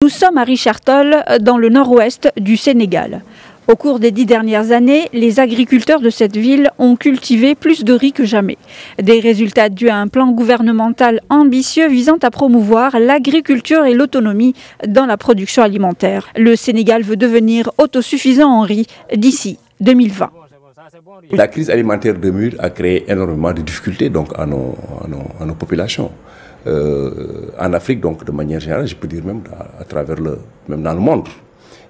Nous sommes à Richard Toll, dans le nord-ouest du Sénégal. Au cours des 10 dernières années, les agriculteurs de cette ville ont cultivé plus de riz que jamais. Des résultats dus à un plan gouvernemental ambitieux visant à promouvoir l'agriculture et l'autonomie dans la production alimentaire. Le Sénégal veut devenir autosuffisant en riz d'ici 2020. La crise alimentaire de mûre a créé énormément de difficultés donc, à nos populations. En Afrique, donc, de manière générale, je peux dire même à travers même dans le monde.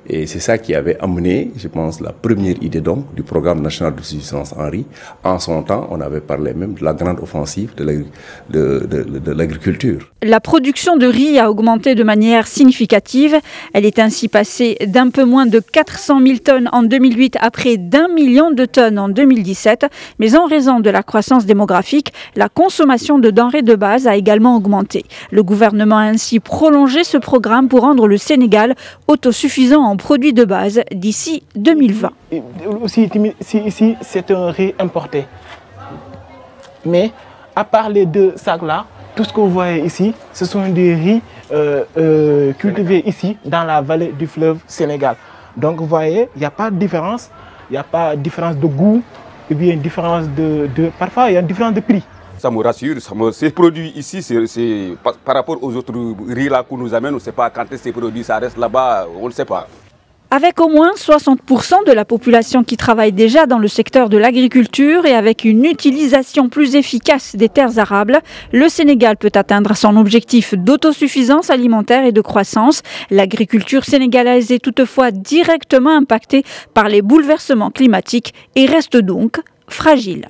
Et c'est ça qui avait amené, je pense, la première idée donc du programme national de subsistance en riz. En son temps, on avait parlé même de la grande offensive de l'agriculture. La production de riz a augmenté de manière significative. Elle est ainsi passée d'un peu moins de 400 000 tonnes en 2008 à près d'1 million de tonnes en 2017. Mais en raison de la croissance démographique, la consommation de denrées de base a également augmenté. Le gouvernement a ainsi prolongé ce programme pour rendre le Sénégal autosuffisant en produits de base d'ici 2020. Aussi, ici, c'est un riz importé. Mais à part les deux sacs-là, tout ce que vous voyez ici, ce sont des riz cultivés ici, dans la vallée du fleuve Sénégal. Donc vous voyez, il n'y a pas de différence. Il n'y a pas de différence de goût, et bien une différence parfois il y a une différence de prix. Ça me rassure, ces produits ici, c'est par rapport aux autres riz là qu'on nous amène, on ne sait pas quand ces produits ça reste là-bas, on ne sait pas. Avec au moins 60% de la population qui travaille déjà dans le secteur de l'agriculture et avec une utilisation plus efficace des terres arables, le Sénégal peut atteindre son objectif d'autosuffisance alimentaire et de croissance. L'agriculture sénégalaise est toutefois directement impactée par les bouleversements climatiques et reste donc fragile.